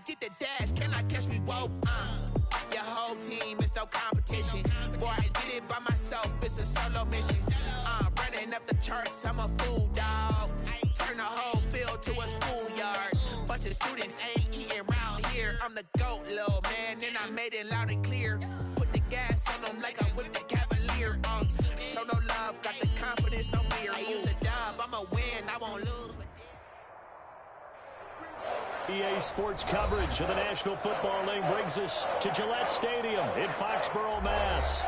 get the dash, cannot catch me, whoa, Your whole team is no competition. Boy, I did it by myself, it's a solo mission. Running up the charts, I'm a fool, dog. Turn the whole field to a schoolyard. Bunch of students ain't eating round here. I'm the GOAT, little man, and I made it loud and clear. Put the gas on them like I'm with the Cavalier. Show no love, got the confidence, no fear. I use a dub, I'ma win, I won't lose. EA Sports coverage of the National Football League brings us to Gillette Stadium in Foxborough, Mass.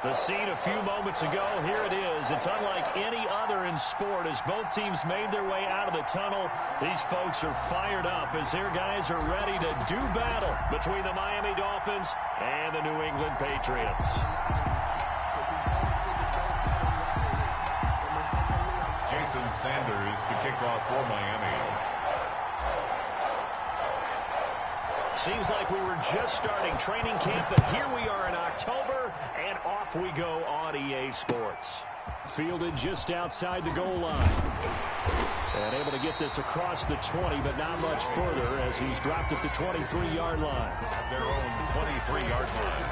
The scene a few moments ago, here it is. It's unlike any other in sport as both teams made their way out of the tunnel. These folks are fired up as their guys are ready to do battle between the Miami Dolphins and the New England Patriots. Jason Sanders to kick off for Miami. Seems like we were just starting training camp, but here we are in October, and off we go on EA Sports. Fielded just outside the goal line. And able to get this across the 20, but not much further as he's dropped at the 23-yard line. At their own 23-yard line.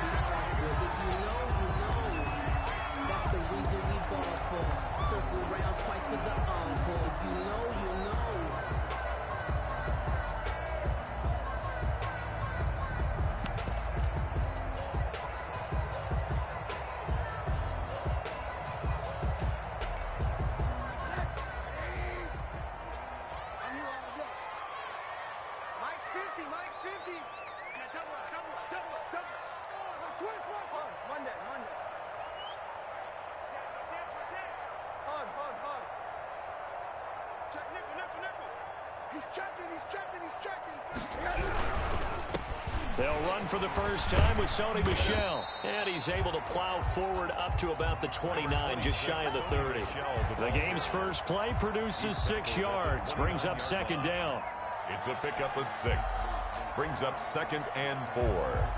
That's the reason we ball for. Circle round twice for the encore. If you know, you know. They'll run for the first time with Sony Michel. And he's able to plow forward up to about the 29, just shy of the 30. The game's first play produces 6 yards, brings up second down. It's a pickup of 6. Brings up 2nd and 4.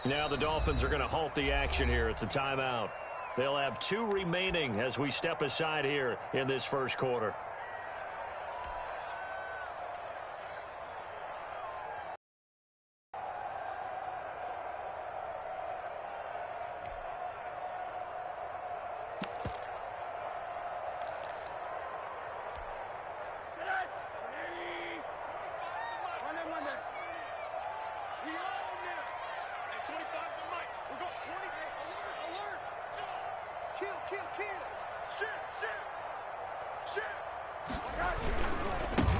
Now the Dolphins are going to halt the action here. It's a timeout. They'll have 2 remaining as we step aside here in this first quarter.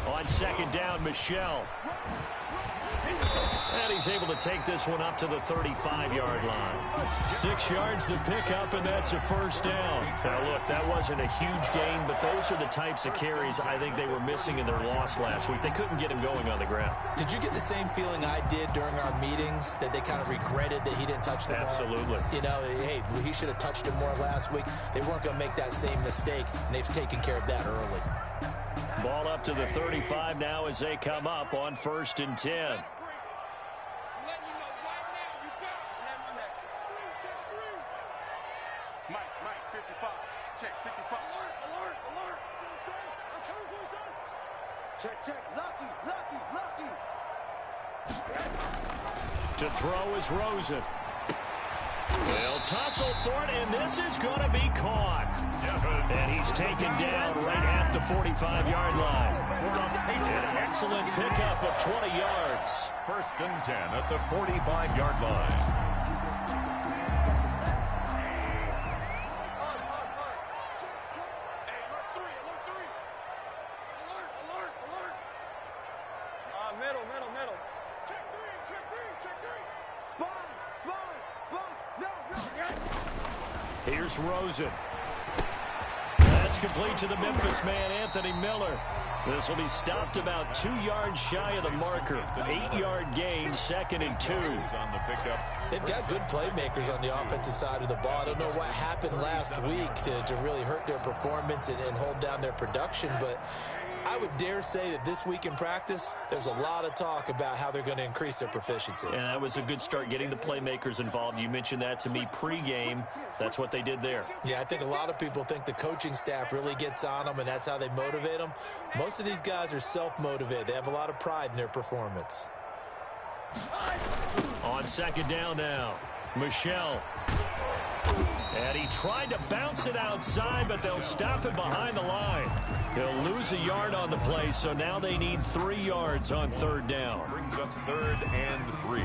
On second down, Michel. And he's able to take this one up to the 35-yard line. 6 yards the pickup, and that's a first down. Now, look, that wasn't a huge gain, but those are the types of carries I think they were missing in their loss last week. They couldn't get him going on the ground. Did you get the same feeling I did during our meetings, that they kind of regretted that he didn't touch the ball? Absolutely. You know, hey, he should have touched it more last week. They weren't going to make that same mistake, and they've taken care of that early. Ball up to the 35 now as they come up on 1st and 10. To throw is Rosen. They'll tussle for it, and this is going to be caught. And he's taken down right at the 45-yard line. An excellent pickup of 20 yards. 1st and 10 at the 45-yard line. Here's Rosen. That's complete to the Memphis man, Anthony Miller. This will be stopped about 2 yards shy of the marker. 8-yard gain, 2nd and 2. They've got good playmakers on the offensive side of the ball. I don't know what happened last week to really hurt their performance and hold down their production, but I would dare say that this week in practice, there's a lot of talk about how they're going to increase their proficiency. And that was a good start, getting the playmakers involved. You mentioned that to me pregame. That's what they did there. Yeah, I think a lot of people think the coaching staff really gets on them, and that's how they motivate them. Most of these guys are self-motivated. They have a lot of pride in their performance. On 2nd down now, Michel. And he tried to bounce it outside, but they'll stop him behind the line. He'll lose a yard on the play, so now they need 3 yards on 3rd down. Brings up 3rd and 3.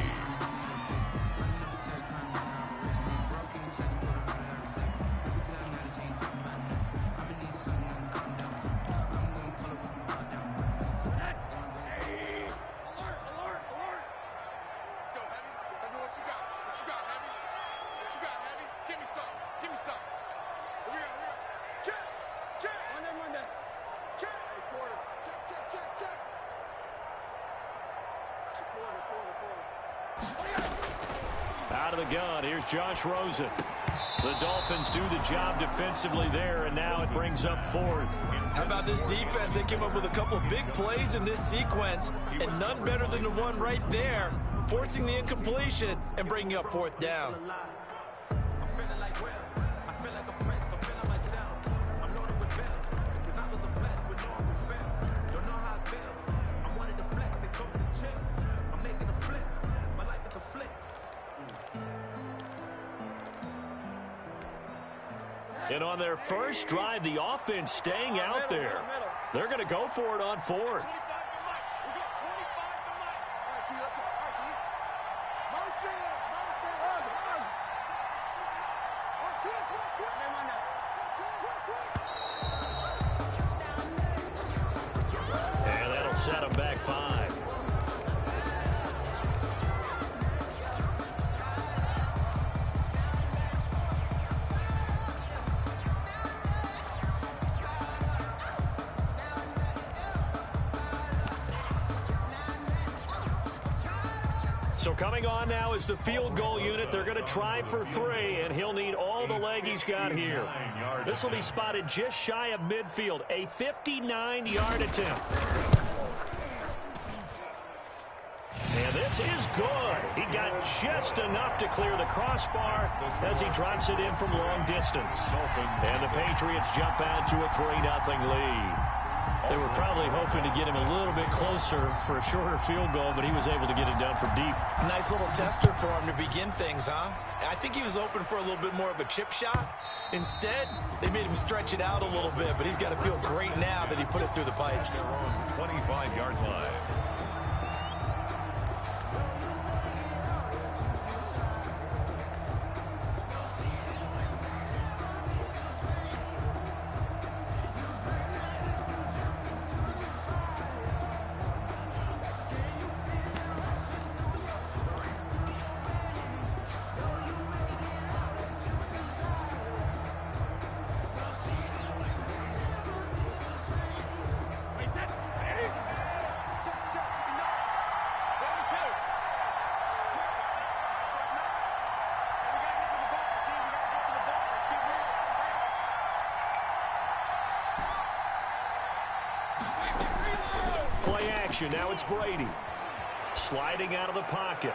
Out of the gun, here's Josh Rosen. The Dolphins do the job defensively there, and now it brings up 4th. How about this defense? They came up with a couple of big plays in this sequence, and none better than the one right there, forcing the incompletion and bringing up 4th down. And on their first drive, the offense staying out there. They're going to go for it on 4th. And that'll set them back 5. So coming on now is the field goal unit. They're going to try for 3, and he'll need all the leg he's got here. This will be spotted just shy of midfield, a 59-yard attempt. And this is good. He got just enough to clear the crossbar as he drops it in from long distance. And the Patriots jump out to a 3-0 lead. They were probably hoping to get him a little bit closer for a shorter field goal, but he was able to get it done from deep. Nice little tester for him to begin things, huh? I think he was open for a little bit more of a chip shot. Instead, they made him stretch it out a little bit, but he's got to feel great now that he put it through the pipes. 25-yard line. Play action. Now it's Brady. Sliding out of the pocket.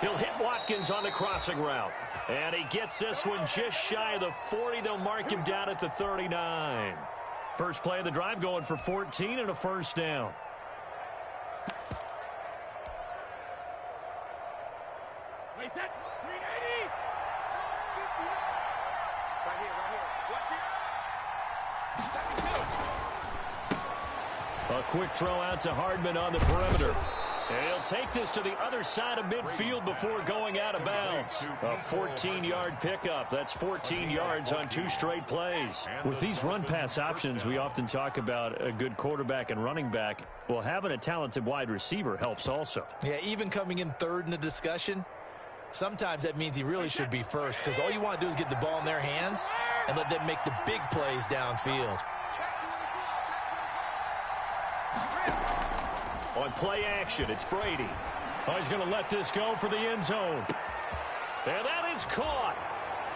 He'll hit Watkins on the crossing route. And he gets this one just shy of the 40. They'll mark him down at the 39. First play of the drive going for 14 and a 1st down. A quick throw out to Hardman on the perimeter. And he'll take this to the other side of midfield before going out of bounds. A 14-yard pickup. That's 14 yards on 2 straight plays. With these run-pass options, we often talk about a good quarterback and running back. Well, having a talented wide receiver helps also. Yeah, even coming in 3rd in the discussion, sometimes that means he really should be first, because all you want to do is get the ball in their hands and let them make the big plays downfield. On play action, it's Brady. Oh, he's going to let this go for the end zone. And that is caught.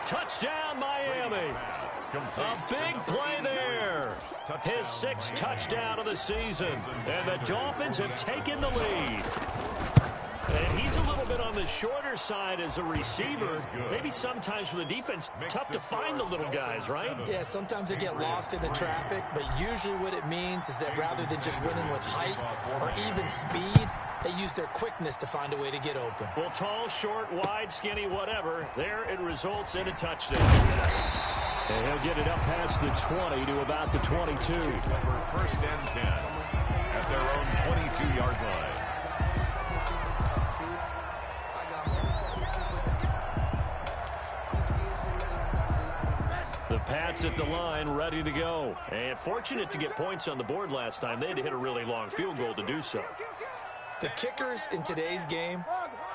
Touchdown, Miami. A big play there. His 6th touchdown of the season. And the Dolphins have taken the lead. And he's a little bit on the shorter side as a receiver. Maybe sometimes for the defense, tough to find the little guys, right? Yeah, sometimes they get lost in the traffic, but usually what it means is that rather than just winning with height or even speed, they use their quickness to find a way to get open. Well, tall, short, wide, skinny, whatever, there it results in a touchdown. And he'll get it up past the 20 to about the 22. First and 10 at their own 22-yard line. The Pats at the line, ready to go. And fortunate to get points on the board last time. They had to hit a really long field goal to do so. The kickers in today's game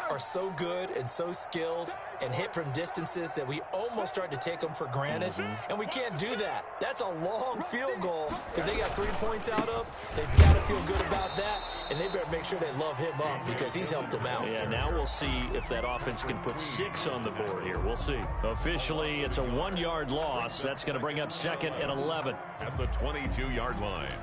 are so good and so skilled and hit from distances that we almost start to take them for granted, and we can't do that. That's a long field goal that they got 3 points out of. They've got to feel good about that, and they better make sure they love him up because he's helped them out. Yeah, now we'll see if that offense can put 6 on the board here. We'll see. Officially, it's a 1-yard loss. That's going to bring up 2nd and 11. At the 22-yard line.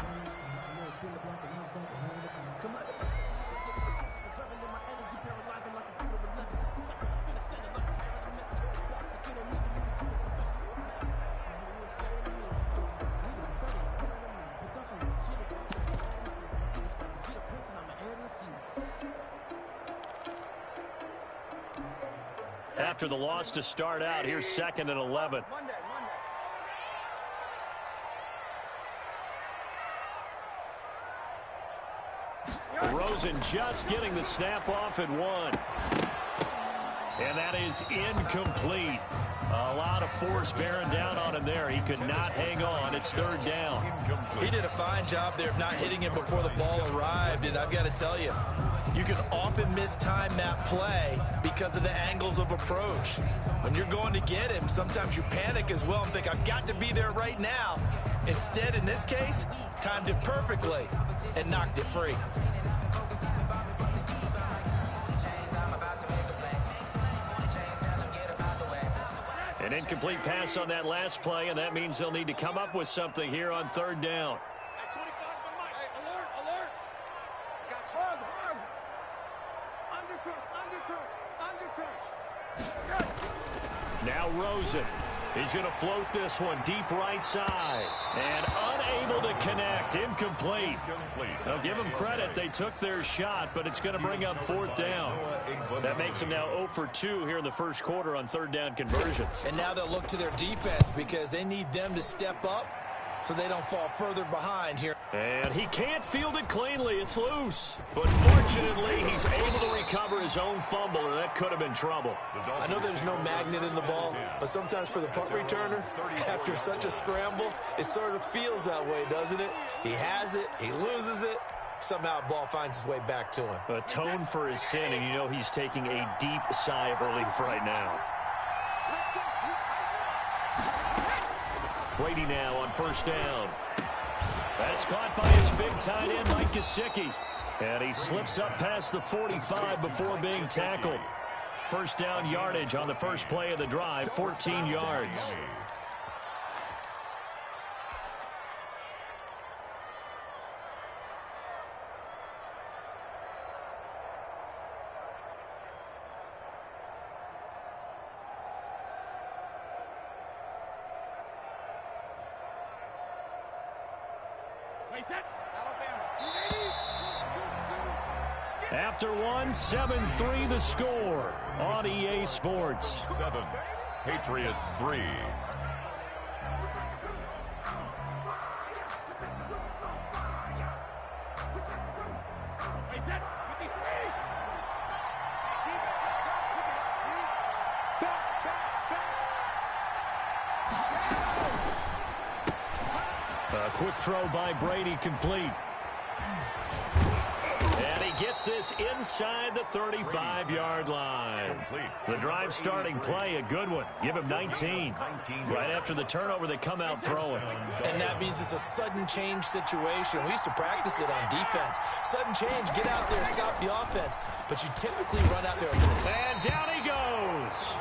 After the loss to start out, here's 2nd and 11. Rosen just getting the snap off at 1. And that is incomplete. A lot of force bearing down on him there. He could not hang on. It's 3rd down. He did a fine job there of not hitting him before the ball arrived, and I've got to tell you, you can often mistime that play because of the angles of approach. When you're going to get him, sometimes you panic as well and think, I've got to be there right now. Instead, in this case, timed it perfectly and knocked it free. An incomplete pass on that last play, and that means they'll need to come up with something here on 3rd down. Now Rosen. He's going to float this one deep right side. And unable to connect. Incomplete. Now give them credit. They took their shot, but it's going to bring up 4th down. That makes them now 0 for 2 here in the first quarter on 3rd down conversions. And now they'll look to their defense because they need them to step up so they don't fall further behind here. And he can't field it cleanly. It's loose. But fortunately, he's able to recover his own fumble, or that could have been trouble. I know there's no magnet in the ball, but sometimes for the punt returner, after such a scramble, it sort of feels that way, doesn't it? He has it, he loses it, somehow the ball finds its way back to him. Atone for his sin, and you know he's taking a deep sigh of relief right now. Brady now on 1st down. That's caught by his big tight end, Mike Gesicki. And he slips up past the 45 before being tackled. 1st down yardage on the first play of the drive, 14 yards. After one, 7-3 the score on EA Sports. 7, Patriots 3. A quick throw by Brady complete. And he gets gets this inside the 35-yard line. The drive starting play, a good one. Give him 19. Right after the turnover, they come out throwing. And that means it's a sudden change situation. We used to practice it on defense. Sudden change, get out there, stop the offense. But you typically run out there. And down he goes.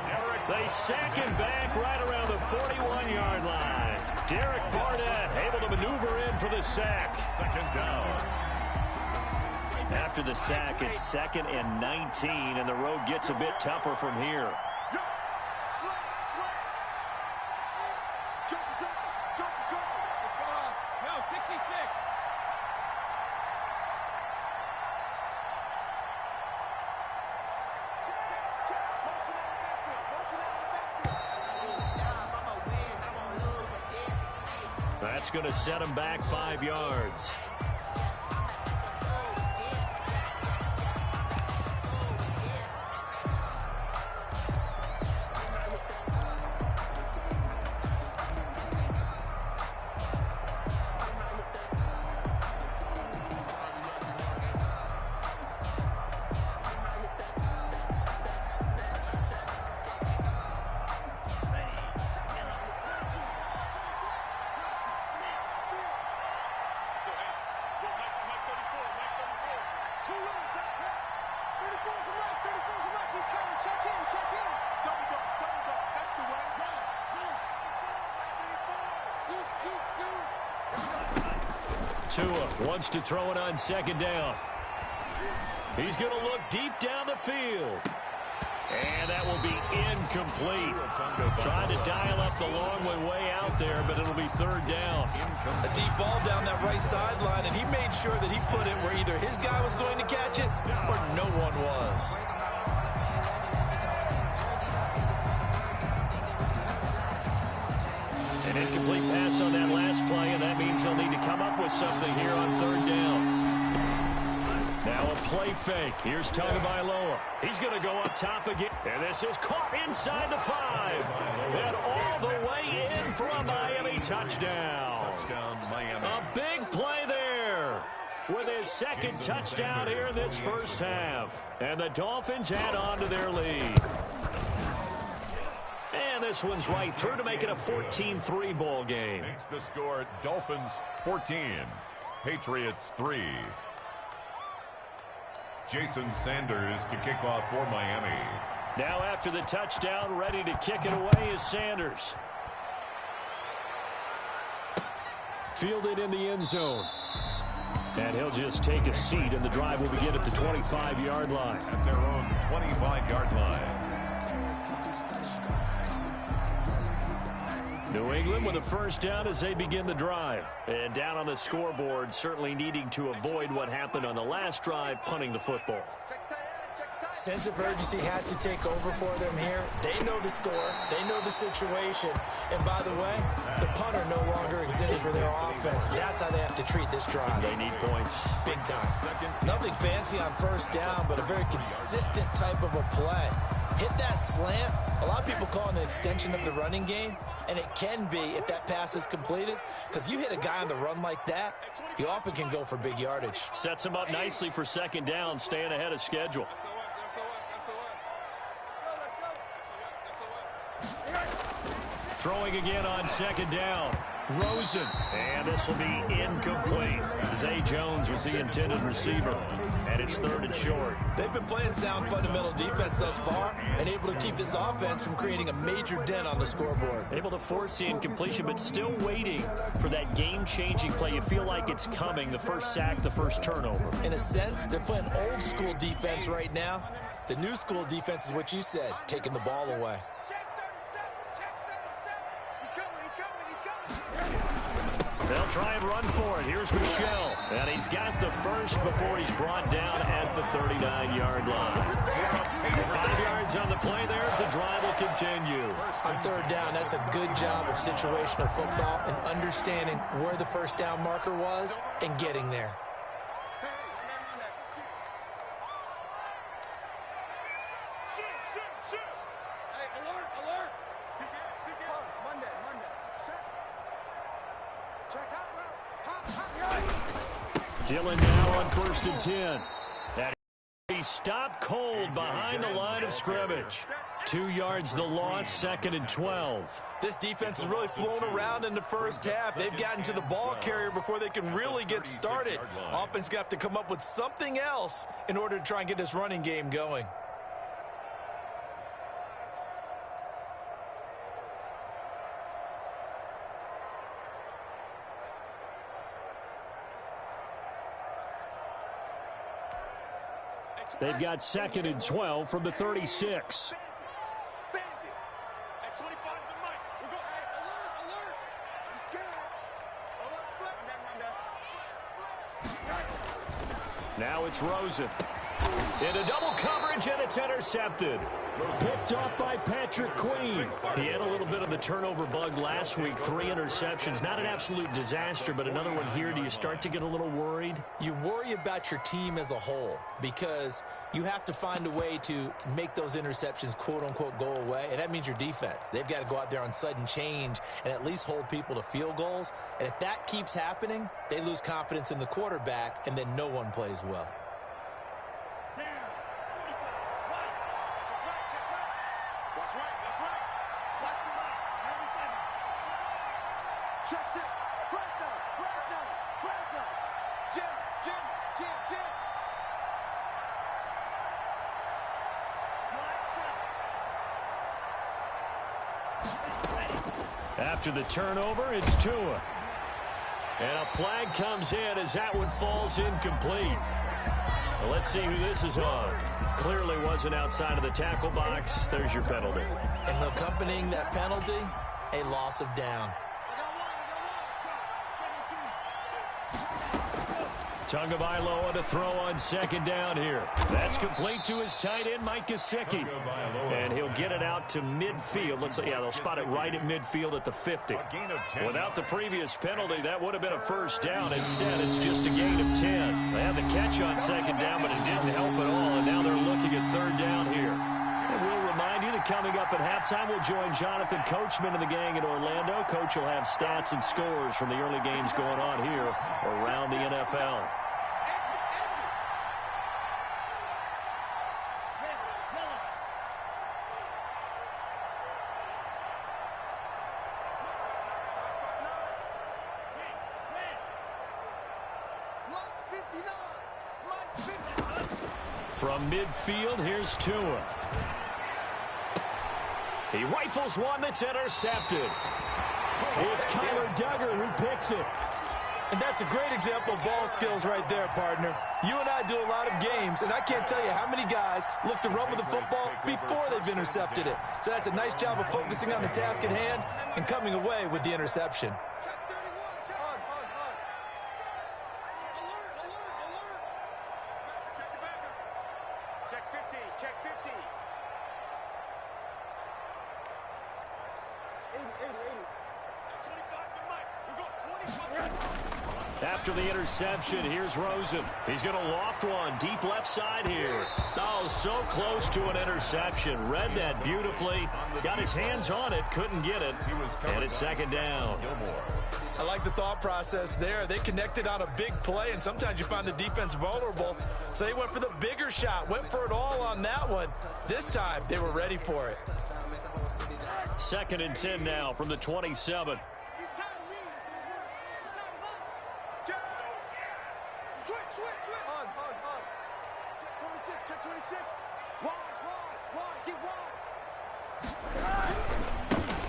They sack him back right around the 41-yard line. Derek Barnett able to maneuver in for the sack. Second down. After the sack, it's 2nd and 19, and the road gets a bit tougher from here. That's going to set him back 5 yards. Tua wants to throw it on 2nd down. He's going to look deep down the field. And that will be incomplete. Trying to dial up the long way out there, but it'll be 3rd down. A deep ball down that right sideline, and he made sure that he put it where either his guy was going to catch it or no one was. An incomplete pass on that last play, and that means he'll need to come up with something here on 3rd down. Now a play fake. Here's Tagovailoa. He's going to go up top again. And this is caught inside the 5. And all the way in for a Miami touchdown. Miami. A big play there with his 2nd touchdown here in this first half. And the Dolphins add on to their lead. And this one's right through to make it a 14-3 ball game. Makes the score Dolphins 14, Patriots 3. Jason Sanders to kick off for Miami. Now after the touchdown, ready to kick it away is Sanders. Fielded in the end zone. And he'll just take a seat, and the drive will begin at the 25-yard line. At their own 25-yard line. New England with a 1st down as they begin the drive. And down on the scoreboard, certainly needing to avoid what happened on the last drive, punting the football. Sense of urgency has to take over for them here. They know the score. They know the situation. And by the way, the punter no longer exists for their offense. That's how they have to treat this drive. They need points. Big time. Nothing fancy on 1st down, but a very consistent type of a play. Hit that slant. A lot of people call it an extension of the running game, and it can be if that pass is completed, because you hit a guy on the run like that, he often can go for big yardage. Sets him up nicely for 2nd down, staying ahead of schedule. Throwing again on 2nd down. Rosen. And this will be incomplete. Zay Jones was the intended receiver. And it's 3rd and short. They've been playing sound fundamental defense thus far and able to keep this offense from creating a major dent on the scoreboard. Able to force the incompletion, but still waiting for that game-changing play. You feel like it's coming, the first sack, the first turnover. In a sense, they're playing old school defense right now. The new school defense is what you said, taking the ball away. They'll try and run for it. Here's Michelle. And he's got the first before he's brought down at the 39-yard line. 5 yards on the play there as the drive will continue. On 3rd down, that's a good job of situational football and understanding where the 1st down marker was and getting there. Dillon now on 1st and 10. he stopped cold behind the line of scrimmage. 2 yards the loss, 2nd and 12. This defense has really flown around in the first half. They've gotten to the ball carrier before they can really get started. Offense going to have to come up with something else in order to try and get this running game going. They've got 2nd and 12 from the 36. Now it's Rosen. Into double coverage, and it's intercepted. Picked off by Patrick Queen. He had a little bit of the turnover bug last week. 3 interceptions. Not an absolute disaster, but another one here. Do you start to get a little worried? You worry about your team as a whole because you have to find a way to make those interceptions, quote-unquote, go away, and that means your defense. They've got to go out there on sudden change and at least hold people to field goals. And if that keeps happening, they lose confidence in the quarterback, and then no one plays well. After the turnover, it's Tua. And a flag comes in as that one falls incomplete. Well, let's see who this is on. Clearly wasn't outside of the tackle box. There's your penalty. And accompanying that penalty, a loss of down. Tagovailoa to throw on 2nd down here. That's complete to his tight end, Mike Gesicki. And he'll get it out to midfield. They'll spot it right at midfield at the 50. Without the previous penalty, that would have been a first down. Instead, it's just a gain of 10. They had the catch on 2nd down, but it didn't help at all. And now they're looking at 3rd down here. And we'll remind you that coming up at halftime, we'll join Jonathan Coachman and the gang in Orlando. Coach will have stats and scores from the early games going on here around the NFL. From midfield, here's Tua. He rifles one that's intercepted. It's Kyler Duggar who picks it. And that's a great example of ball skills right there, partner. You and I do a lot of games, and I can't tell you how many guys look to run with the football before they've intercepted it. So that's a nice job of focusing on the task at hand and coming away with the interception. After the interception, here's Rosen. He's going to loft one deep left side here. Oh, so close to an interception. Read that beautifully. Got his hands on it, couldn't get it. And it's 2nd down. I like the thought process there. They connected on a big play, and sometimes you find the defense vulnerable. So they went for the bigger shot, went for it all on that one. This time, they were ready for it. 2nd and 10 now from the 27.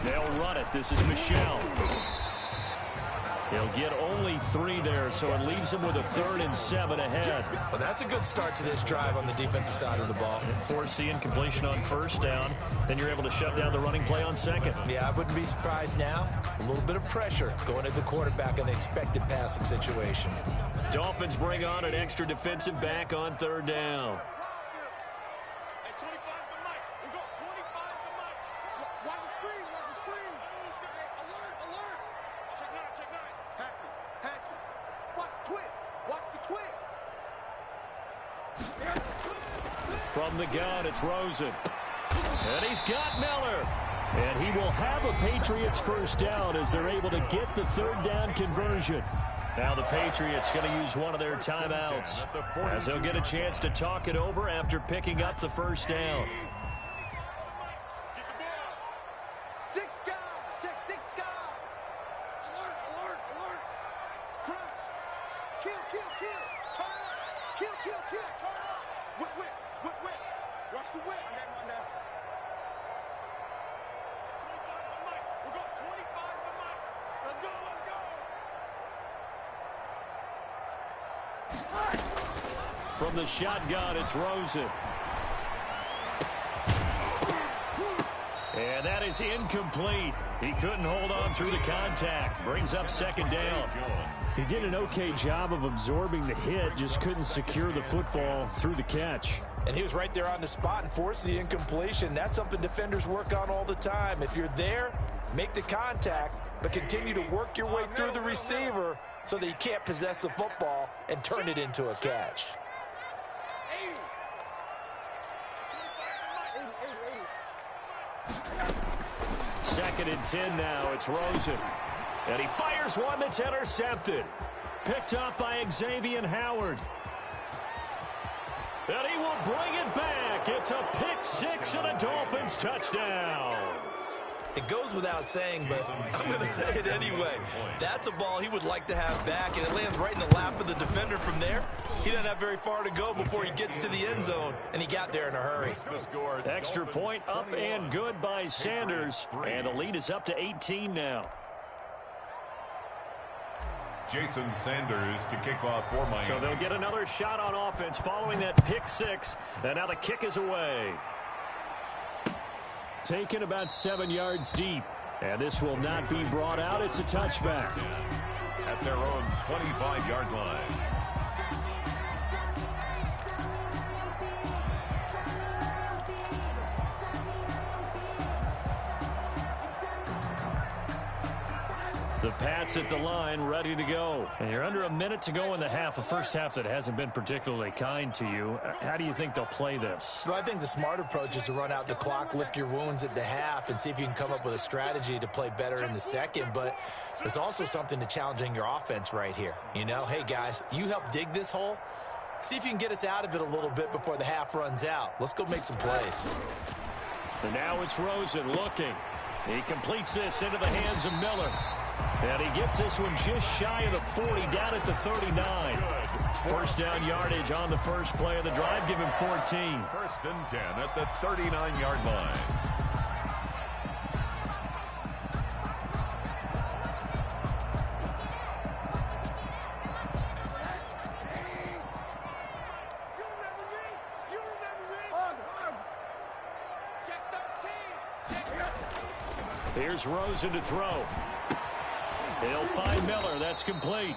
They'll run it. This is Michel. He'll get only 3 there, so it leaves him with a 3rd and 7 ahead. Well, that's a good start to this drive on the defensive side of the ball. Foreseeing completion on 1st down. Then you're able to shut down the running play on 2nd. Yeah, I wouldn't be surprised now. A little bit of pressure going at the quarterback in the expected passing situation. Dolphins bring on an extra defensive back on 3rd down. From the gun, it's Rosen. And he's got Miller. And he will have a Patriots 1st down as they're able to get the 3rd down conversion. Now the Patriots going to use one of their timeouts as they'll get a chance to talk it over after picking up the first down. From the shotgun, it's Rosen. And that is incomplete. He couldn't hold on through the contact. Brings up second down. He did an okay job of absorbing the hit, just couldn't secure the football through the catch. And he was right there on the spot and forced the incompletion. That's something defenders work on all the time. If you're there, make the contact, but continue to work your way through the receiver so that you can't possess the football and turn it into a catch. Second and 10 now. It's Rosen. And he fires one that's intercepted. Picked up by Xavier Howard. And he will bring it back. It's a pick six and a Dolphins touchdown. It goes without saying, but I'm going to say it anyway. That's a ball he would like to have back, and it lands right in the lap of the defender from there. He doesn't have very far to go before he gets to the end zone, and he got there in a hurry. Extra point up and good by Sanders, and the lead is up to 18 now. Jason Sanders to kick off for Miami. So they'll get another shot on offense following that pick six, and now the kick is away. Taken about 7 yards deep. And this will not be brought out. It's a touchback. At their own 25-yard line. The Pats at the line, ready to go. And you're under a minute to go in the half, a first half that hasn't been particularly kind to you. How do you think they'll play this? Well, I think the smart approach is to run out the clock, lick your wounds at the half, and see if you can come up with a strategy to play better in the second. But there's also something to challenging your offense right here. You know, hey, guys, you help dig this hole. See if you can get us out of it a little bit before the half runs out. Let's go make some plays. And now it's Rosen looking. He completes this into the hands of Miller. And he gets this one just shy of the 40, down at the 39. First down yardage on the first play of the drive. Give him 14. First and 10 at the 39-yard line. Here's Rosen to throw. They'll find Miller. That's complete.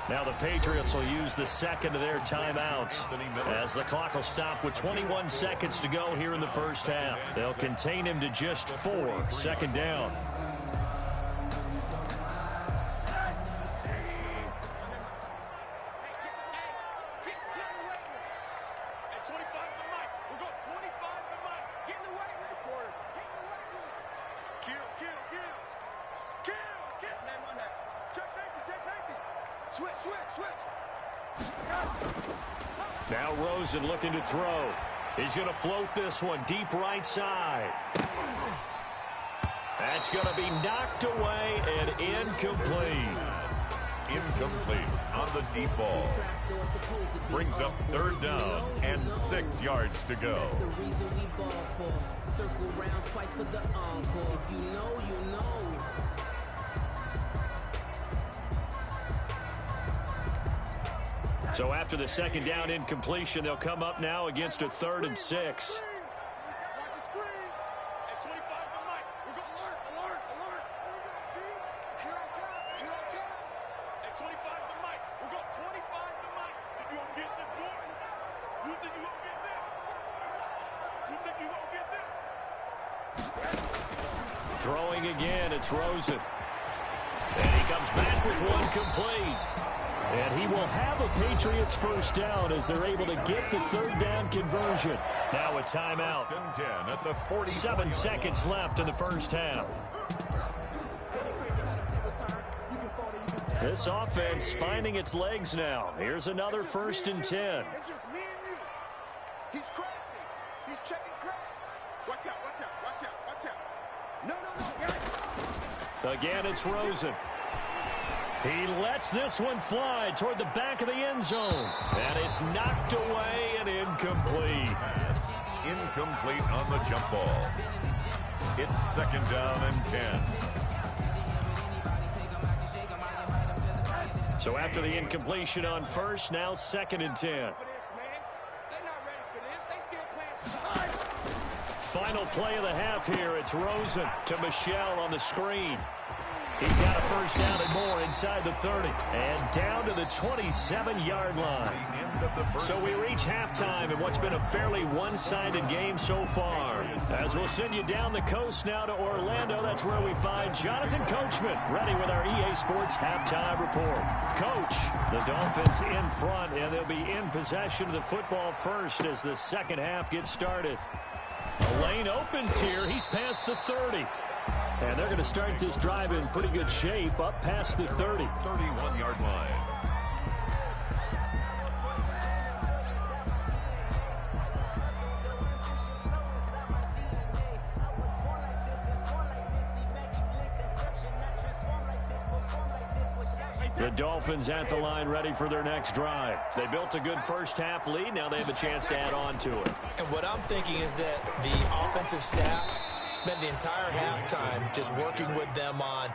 Now the Patriots will use the second of their timeouts as the clock will stop with 21 seconds to go here in the first half. They'll contain him to just 4. Second down. Now Rosen looking to throw. He's going to float this one deep right side. That's going to be knocked away and incomplete. Incomplete on the deep ball. Brings up third down and 6 yards to go. That's the reason we ball for. Circle round twice for the encore. If you know, you know. So after the second down incompletion, they'll come up now against a 3rd and 6. Throwing again, it's Rosen. And he comes back with one complete. And he will have a Patriots first down as they're able to get the 3rd down conversion. Now a timeout. 10 at the 40. 7 seconds left in the first half. This offense finding its legs now. Here's another 1st and 10. It's just me and you. He's crashing. He's checking crash. Watch out, watch out, watch out, watch out. No. Again, it's Rosen. He lets this one fly toward the back of the end zone. And it's knocked away and incomplete. Incomplete on the jump ball. It's 2nd down and 10. So after the incompletion on 1st, now 2nd and 10. Final play of the half here. It's Rosen to Michel on the screen. He's got a 1st down and more inside the 30. And down to the 27-yard line. So we reach halftime in what's been a fairly one-sided game so far. As we'll send you down the coast now to Orlando, that's where we find Jonathan Coachman ready with our EA Sports halftime report. Coach, the Dolphins in front, and they'll be in possession of the football first as the second half gets started. The lane opens here. He's past the 30. And they're going to start this drive in pretty good shape up past the 30. 31-yard line. The Dolphins at the line ready for their next drive. They built a good first half lead. Now they have a chance to add on to it. And what I'm thinking is that the offensive staff spent the entire halftime just working with them on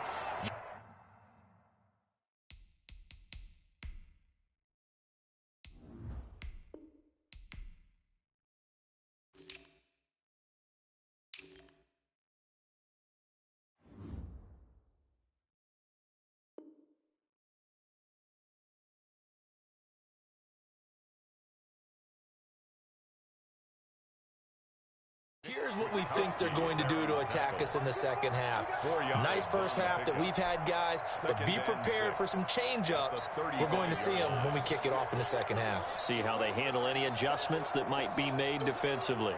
here's what we think they're going to do to attack us in the second half. Nice first half that we've had, guys, but be prepared for some change-ups. We're going to see them when we kick it off in the second half. See how they handle any adjustments that might be made defensively.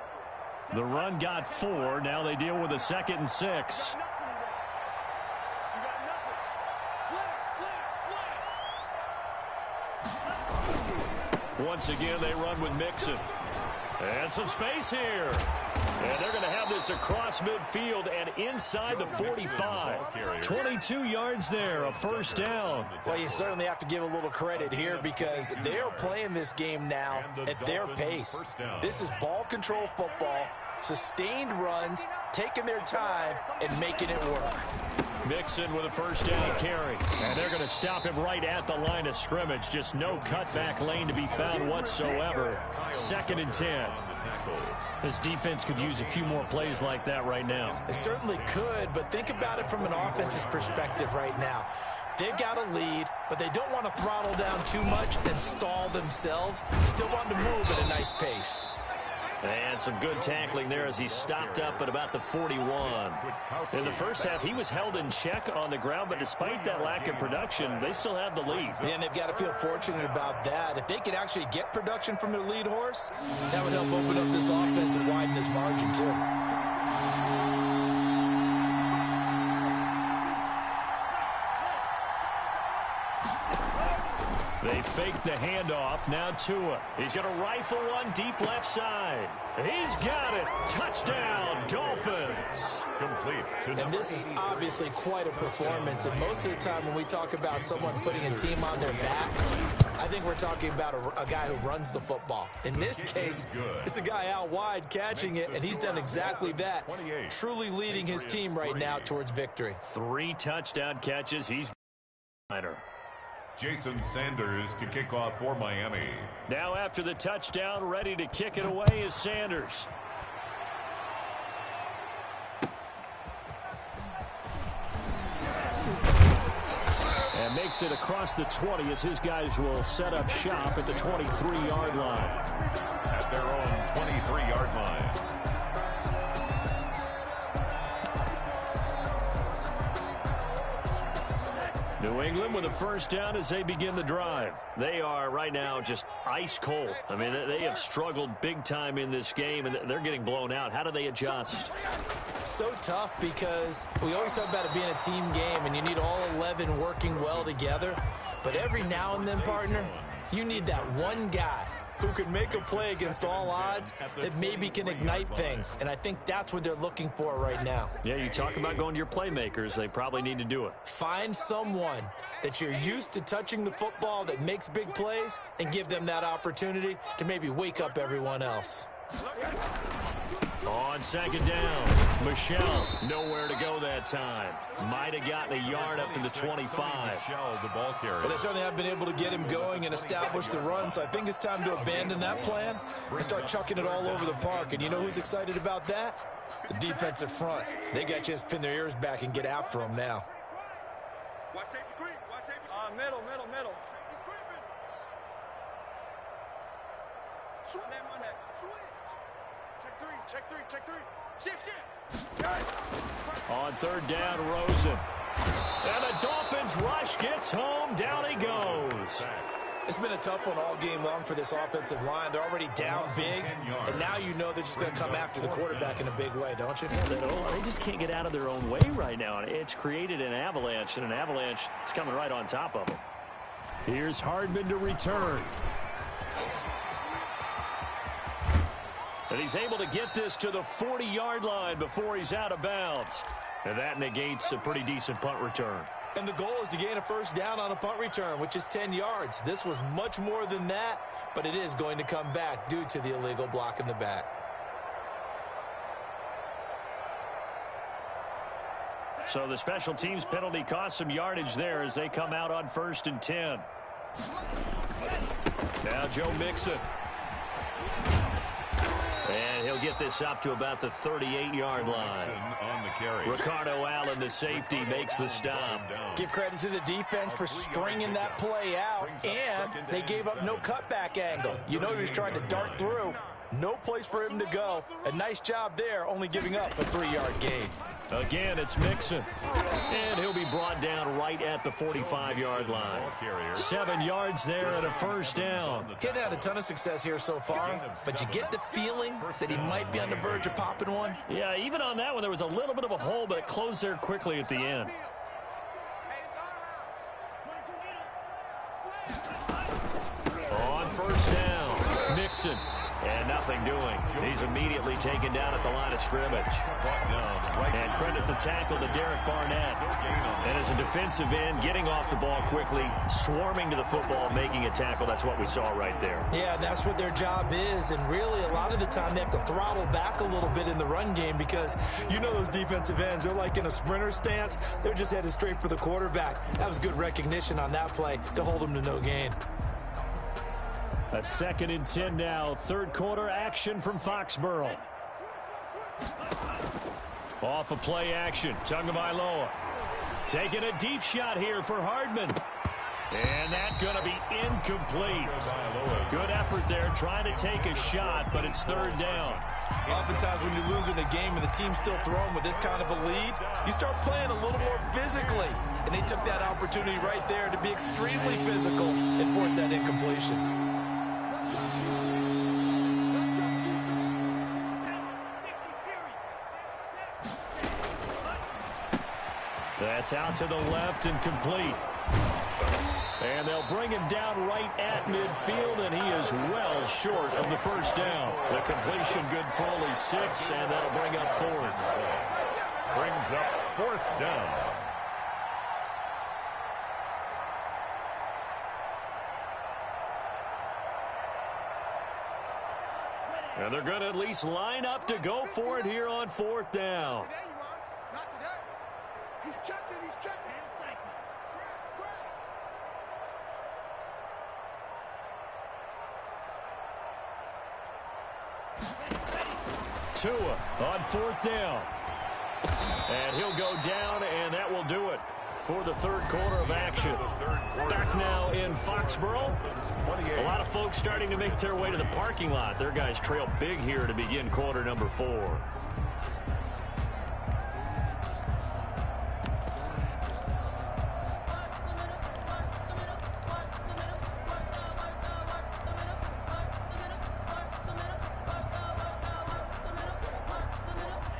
The run got 4. Now they deal with a 2nd and 6. Once again, they run with Mixon. And some space here. And they're going to have this across midfield and inside the 45. 22 yards there, a 1st down. Well, you certainly have to give a little credit here because they're playing this game now at their pace. This is ball control football, sustained runs, taking their time, and making it work. Mixon with a 1st down carry. And they're going to stop him right at the line of scrimmage. Just no cutback lane to be found whatsoever. 2nd and 10. This defense could use a few more plays like that right now. It certainly could, but think about it from an offense's perspective right now. They've got a lead, but they don't want to throttle down too much and stall themselves. Still want to move at a nice pace. And some good tackling there as he stopped up at about the 41. In the first half, he was held in check on the ground, but despite that lack of production, they still have the lead. And they've got to feel fortunate about that. If they could actually get production from their lead horse, that would help open up this offense and widen this margin too. They fake the handoff. Now Tua. He's going to rifle one deep left side. He's got it. Touchdown, Dolphins. Complete. And this is obviously quite a performance. And most of the time when we talk about someone putting a team on their back, I think we're talking about a guy who runs the football. In this case, it's a guy out wide catching it, and he's done exactly that. Truly leading his team right now towards victory. 3 touchdown catches. He's Jason Sanders to kick off for Miami. now after the touchdown, ready to kick it away is Sanders. And makes it across the 20 as his guys will set up shop at the 23-yard line. At their own 23-yard line. New England with a 1st down as they begin the drive. They are right now just ice cold. I mean, they have struggled big time in this game, and they're getting blown out. How do they adjust? So tough because we always talk about it being a team game, and you need all 11 working well together. But every now and then, partner, you need that one guy who can make a play against all odds that maybe can ignite things. And I think that's what they're looking for right now. Yeah, you talk about going to your playmakers. They probably need to do it. Find someone that you're used to touching the football that makes big plays and give them that opportunity to maybe wake up everyone else. On second down, Michelle nowhere to go that time. Might have gotten a yard up to the 25. Michelle, the ball carrier. Well, they certainly have been able to get him going and establish the run, so I think it's time to abandon that plan and start chucking it all over the park. And you know who's excited about that? The defensive front. They got a chance to pin their ears back and get after him now. Watch safety creep. Watch safety creep. Middle. He's creeping. Switch. Check three. Shift. On third down, Rosen. And the Dolphins rush gets home. Down he goes. It's been a tough one all game long for this offensive line. They're already down big, and now you know they're just going to come after the quarterback in a big way, don't you? They just can't get out of their own way right now. It's created an avalanche, and an avalanche is coming right on top of them. Here's Hardman to return. And he's able to get this to the 40-yard line before he's out of bounds. And that negates a pretty decent punt return. And the goal is to gain a first down on a punt return, which is 10 yards. This was much more than that, but it is going to come back due to the illegal block in the back. So the special teams penalty cost some yardage there as they come out on 1st and 10. Now Joe Mixon. And he'll get this up to about the 38-yard line. On the carry. Ricardo Allen, the safety, makes the stop. Give credit to the defense for stringing that play out, and they gave up no cutback angle. You know he was trying to dart through. No place for him to go. A nice job there, only giving up a 3-yard gain. Again, it's Mixon. And he'll be brought down right at the 45-yard line. 7 yards there and a first down. He hadn't had a ton of success here so far, but you get the feeling that he might be on the verge of popping one. Yeah, even on that one, there was a little bit of a hole, but it closed there quickly at the end. On first down, Mixon. And nothing doing. He's immediately taken down at the line of scrimmage. And credit the tackle to Derek Barnett. And as a defensive end, getting off the ball quickly, swarming to the football, making a tackle. That's what we saw right there. Yeah, that's what their job is. And really, a lot of the time, they have to throttle back a little bit in the run game because you know those defensive ends, they're like in a sprinter stance. They're just headed straight for the quarterback. That was good recognition on that play to hold him to no gain. A 2nd and 10 now. Third quarter action from Foxborough. Off of play action. Tagovailoa taking a deep shot here for Hardman. And that's going to be incomplete. Good effort there trying to take a shot, but it's 3rd down. Oftentimes when you're losing a game and the team's still throwing with this kind of a lead, you start playing a little more physically. And they took that opportunity right there to be extremely physical and force that incompletion. That's out to the left and complete. And they'll bring him down right at midfield, and he is well short of the first down. The completion good for only 6, and that'll bring up 4th. Brings up 4th down. And they're going to at least line up to go for it here on 4th down. Today you are. Not today. He's checking. 10 seconds. Tua on 4th down. And he'll go down, and that will do it for the 3rd quarter of action. Back now in Foxborough. A lot of folks starting to make their way to the parking lot. Their guys trail big here to begin quarter number 4.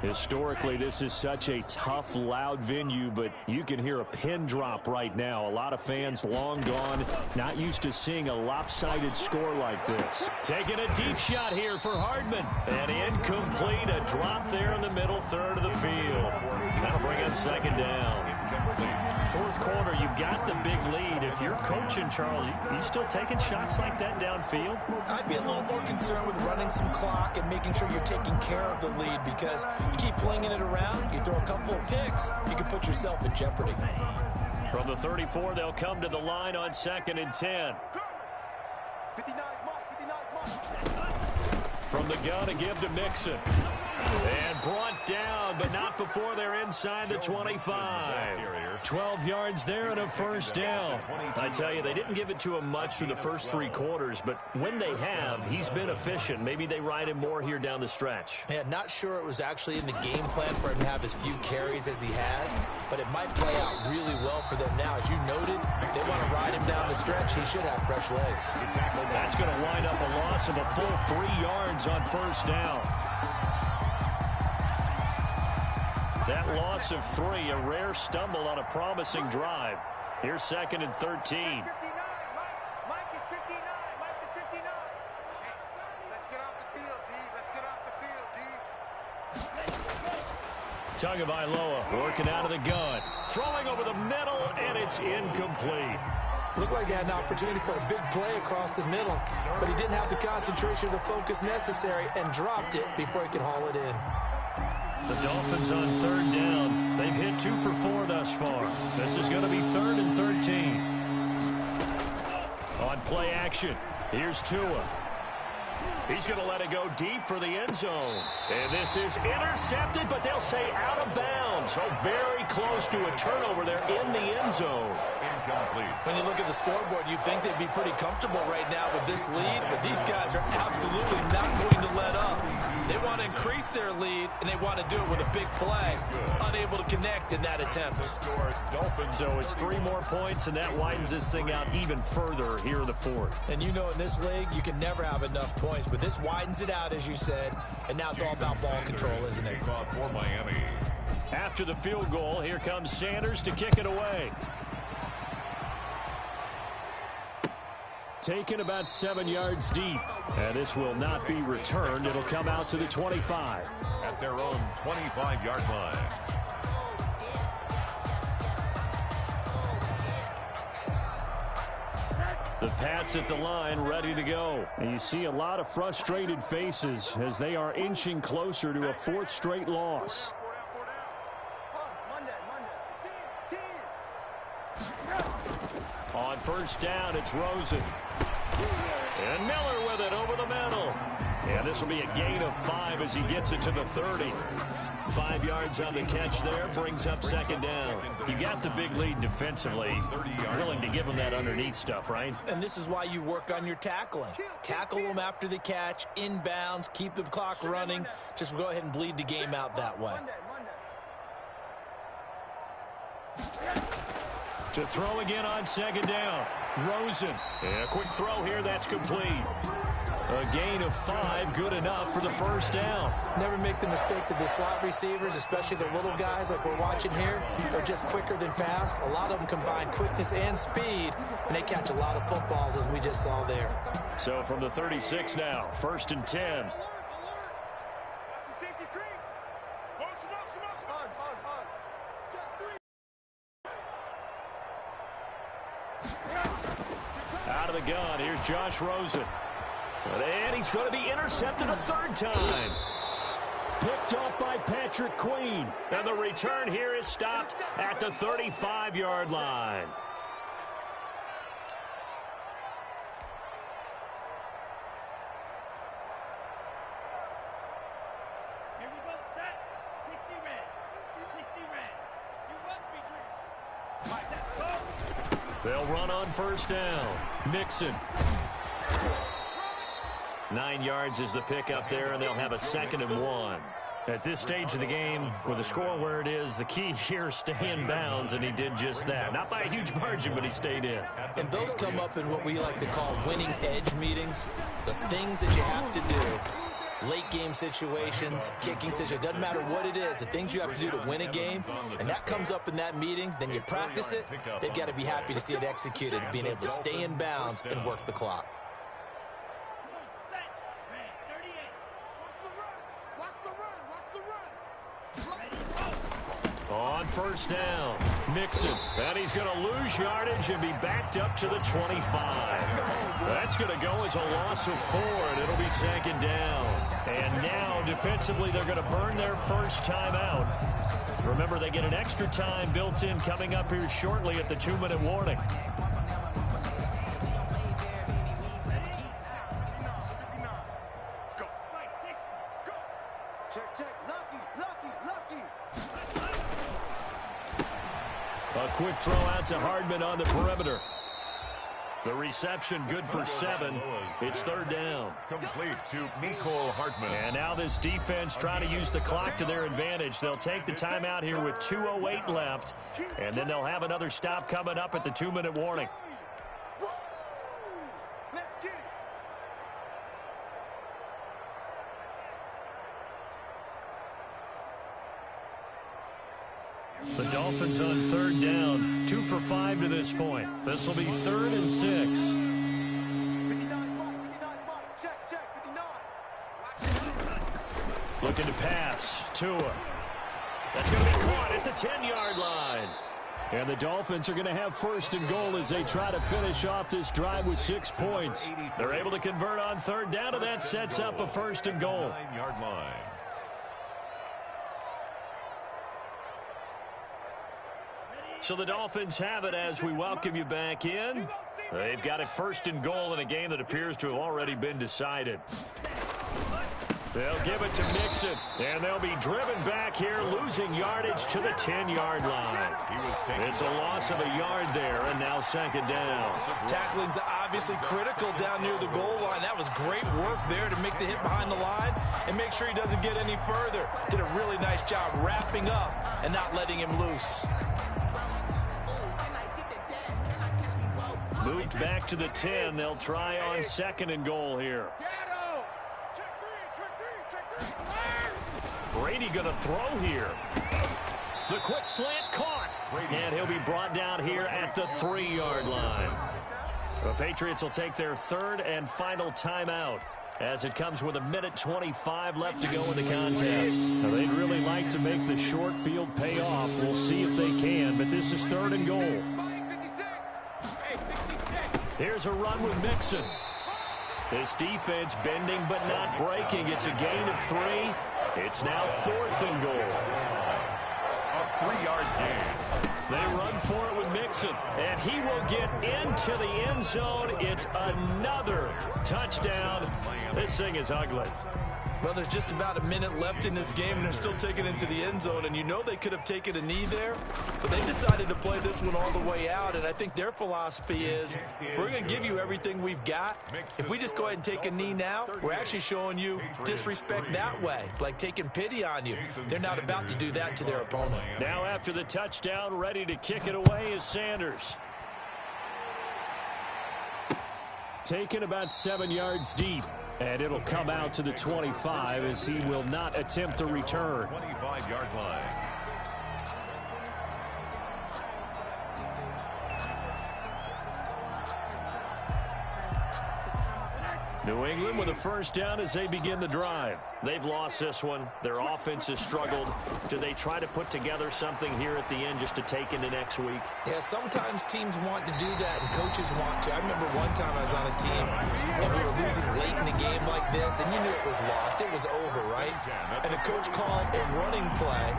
Historically, this is such a tough, loud venue, but you can hear a pin drop right now. A lot of fans long gone, not used to seeing a lopsided score like this. Taking a deep shot here for Hardman. And incomplete, a drop there in the middle third of the field. That'll bring up second down. Fourth quarter, you've got the big lead. If you're coaching, Charles, you still taking shots like that downfield? I'd be a little more concerned with running some clock and making sure you're taking care of the lead, because you keep flinging it around, you throw a couple of picks, you can put yourself in jeopardy. From the 34, they'll come to the line on 2nd and 10. 59 mark. From the gun, to give to Mixon. And brought down, but not before they're inside the 25. 12 yards there and a first down. I tell you, they didn't give it to him much through the first 3 quarters, but when they have, he's been efficient. Maybe they ride him more here down the stretch. Yeah, not sure it was actually in the game plan for him to have as few carries as he has, but it might play out really well for them now. As you noted, if they want to ride him down the stretch, he should have fresh legs. That's going to wind up a loss of a full 3 yards on first down. That loss of 3, a rare stumble on a promising drive. Here's 2nd and 13. 59. Mike is 59. Mike is 59. Hey, let's get off the field, D. Let's get off the field, D. Tagovailoa working out of the gun. Throwing over the middle, and it's incomplete. Looked like he had an opportunity for a big play across the middle, but he didn't have the concentration or the focus necessary and dropped it before he could haul it in. The Dolphins on 3rd down. They've hit 2 for 4 thus far. This is going to be 3rd and 13. On play action, here's Tua. He's going to let it go deep for the end zone. And this is intercepted, but they'll say out of bounds. So very close to a turnover there in the end zone. Incomplete. When you look at the scoreboard, you'd think they'd be pretty comfortable right now with this lead, but these guys are absolutely not going to let up. They want to increase their lead, and they want to do it with a big play. Unable to connect in that attempt. So it's 3 more points, and that widens this thing out even further here in the 4th. And you know in this league, you can never have enough points, but this widens it out, as you said, and now it's all about ball control, isn't it? For Miami. After the field goal, here comes Sanders to kick it away. Taken about 7 yards deep. And this will not be returned. It'll come out to the 25. At their own 25-yard line. The Pats at the line, ready to go. And you see a lot of frustrated faces as they are inching closer to a 4th straight loss. On first down, it's Rosen. And Miller with it over the middle. And this will be a gain of 5 as he gets it to the 30. 5 yards on the catch there, brings up second down. You got the big lead defensively. Willing to give them that underneath stuff, right? And this is why you work on your tackling. Tackle them after the catch, inbounds, keep the clock running. Just go ahead and bleed the game out that way. To throw again on second down. Rosen. And a quick throw here, that's complete. A gain of 5, good enough for the first down. Never make the mistake that the slot receivers, especially the little guys like we're watching here, are just quicker than fast. A lot of them combine quickness and speed, and they catch a lot of footballs, as we just saw there. So from the 36 now, 1st and 10. Out of the gun, here's Josh Rosen. And he's going to be intercepted a 3rd time. Picked off by Patrick Queen. And the return here is stopped at the 35-yard line. Here we go, set. 60 red. 60 red. You run, Petrie. They'll run on first down. Mixon. 9 yards is the pick up there, and they'll have a 2nd and 1. At this stage of the game, with the score where it is, the key here is stay in bounds, and he did just that. Not by a huge margin, but he stayed in. And those come up in what we like to call winning edge meetings. The things that you have to do late game situations, kicking situations, doesn't matter what it is, the things you have to do to win a game, and that comes up in that meeting, then you practice it, they've got to be happy to see it executed, being able to stay in bounds and work the clock. On first down, Mixon, and he's going to lose yardage and be backed up to the 25. That's going to go as a loss of 4, and it'll be 2nd down. And now, defensively, they're going to burn their first timeout. Remember, they get an extra time built in coming up here shortly at the 2-minute warning. A quick throw out to Hardman on the perimeter. The reception good for 7. It's 3rd down. Complete to Nicole Hardman. And now this defense trying to use the clock to their advantage. They'll take the timeout here with 2:08 left. And then they'll have another stop coming up at the 2-minute warning. The Dolphins on 3rd down, 2 for 5 to this point. This will be 3rd and 6. Looking to pass. Tua. That's going to be caught at the 10-yard line. And the Dolphins are going to have 1st and goal as they try to finish off this drive with 6 points. They're able to convert on 3rd down, and that sets up a 1st and goal. 9-yard line. So the Dolphins have it as we welcome you back in. They've got it 1st and goal in a game that appears to have already been decided. They'll give it to Mixon, and they'll be driven back here, losing yardage to the 10-yard line. It's a loss of a yard there, and now 2nd down. Tackling's obviously critical down near the goal line. That was great work there to make the hit behind the line and make sure he doesn't get any further. Did a really nice job wrapping up and not letting him loose. Moved back to the 10. They'll try on 2nd and goal here. Brady going to throw here. The quick slant caught. And he'll be brought down here at the 3-yard line. The Patriots will take their 3rd and final timeout as it comes with 1:25 left to go in the contest. Now, they'd really like to make the short field pay off. We'll see if they can, but this is 3rd and goal. Here's a run with Mixon. This defense bending but not breaking. It's a gain of 3. It's now 4th and goal. A 3-yard gain. They run for it with Mixon, and he will get into the end zone. It's another touchdown. This thing is ugly. Well, there's just about a minute left in this game, and they're still taking it into the end zone. And you know they could have taken a knee there, but they decided to play this one all the way out. And I think their philosophy is, we're going to give you everything we've got. If we just go ahead and take a knee now, we're actually showing you disrespect that way, like taking pity on you. They're not about to do that to their opponent. Now after the touchdown, ready to kick it away is Sanders. Taken about 7 yards deep. And it'll come out to the 25 as he will not attempt a return. 25-yard line. New England with a 1st down as they begin the drive. They've lost this one. Their offense has struggled. Do they try to put together something here at the end just to take into next week? Yeah, sometimes teams want to do that and coaches want to. I remember one time I was on a team and we were losing late in a game like this, and you knew it was lost. It was over, right? And the coach called a running play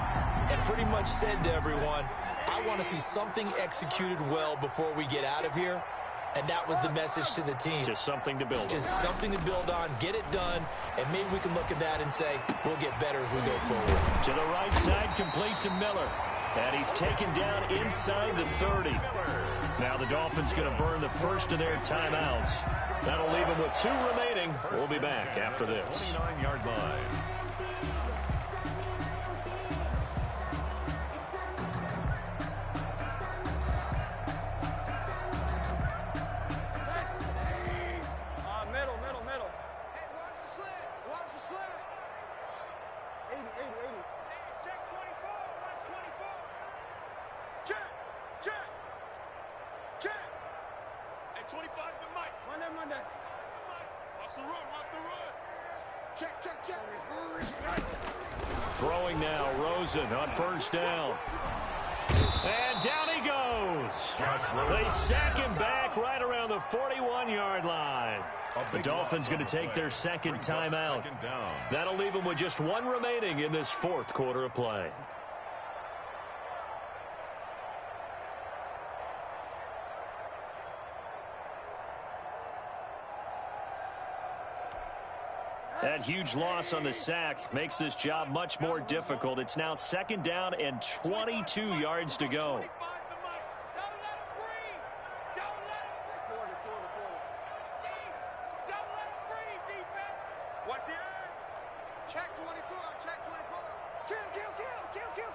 and pretty much said to everyone, I want to see something executed well before we get out of here. And that was the message to the team. Just something to build on. Just something to build on, get it done, and maybe we can look at that and say, we'll get better as we go forward. To the right side, complete to Miller. And he's taken down inside the 30. Now the Dolphins going to burn the first of their timeouts. That'll leave them with 2 remaining. We'll be back after this. 29-yard line. Hey, watch the slant. Watch the slant. 25 to Mike. Monday. Watch the run. Check. Throwing now, Rosen on first down. And down he goes. They sack him back right around the 41-yard line. The Dolphins going to take their second timeout. That'll leave them with just one remaining in this fourth quarter of play. That huge loss on the sack makes this job much more difficult. It's now second down and 22 yards to go. Watch the edge. Check 24.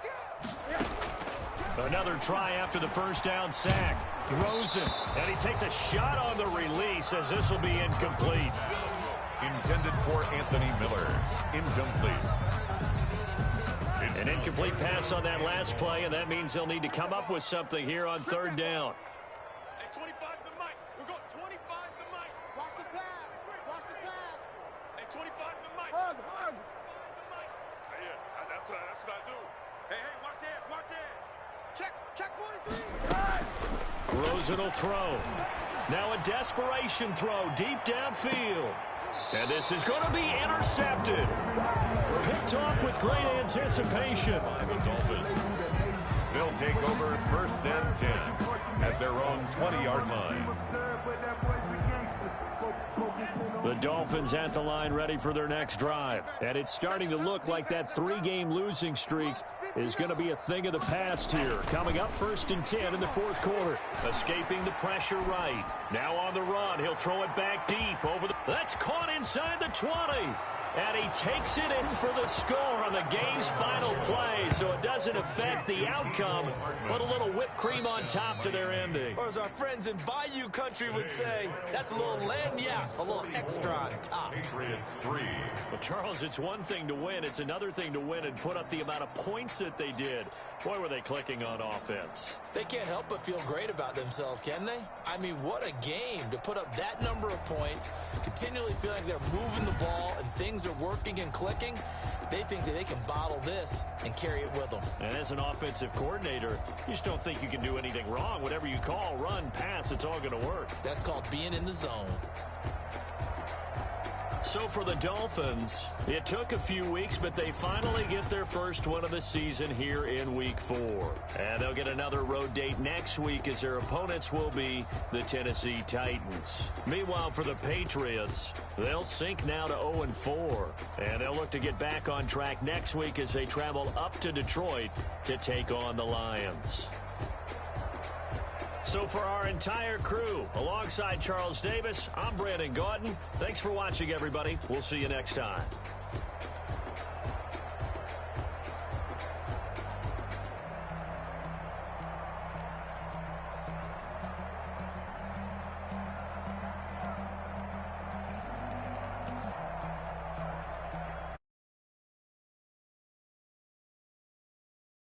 Kill. Another try after the first down sack. Rosen, and he takes a shot on the release as this will be incomplete. Intended for Anthony Miller. Incomplete. An incomplete pass on that last play, and that means they'll need to come up with something here on third down. Hey, 25 to Mike. We're going 25 to Mike. Watch the pass. Hey, 25 to Mike. Hug. Hey, yeah, that's what I do. Hey, watch the edge. Check 43. Rosen will throw. Now a desperation throw deep downfield. And this is going to be intercepted. Picked off with great anticipation. By the Dolphins. They'll take over first and 10 at their own 20-yard line. The Dolphins at the line ready for their next drive. And it's starting to look like that three-game losing streak is going to be a thing of the past here. Coming up first and 10 in the fourth quarter. Escaping the pressure right. Now on the run. He'll throw it back deep over the... That's caught inside the 20. And he takes it in for the score on the game's final play, so it doesn't affect the outcome, but a little whipped cream on top to their ending. Or as our friends in Bayou Country would say, that's a little lagniappe, a little extra on top. Patriots 3. Well, Charles, it's one thing to win. It's another thing to win and put up the amount of points that they did. Boy, were they clicking on offense. They can't help but feel great about themselves, can they? I mean, what a game to put up that number of points, continually feeling like they're moving the ball and things are working and clicking. They think that they can bottle this and carry it with them. And as an offensive coordinator, you just don't think you can do anything wrong. Whatever you call, run, pass, it's all going to work. That's called being in the zone. So for the Dolphins, it took a few weeks, but they finally get their first one of the season here in Week 4. And they'll get another road date next week as their opponents will be the Tennessee Titans. Meanwhile, for the Patriots, they'll sink now to 0-4. And they'll look to get back on track next week as they travel up to Detroit to take on the Lions. So for our entire crew, alongside Charles Davis, I'm Brandon Gaudin. Thanks for watching, everybody. We'll see you next time.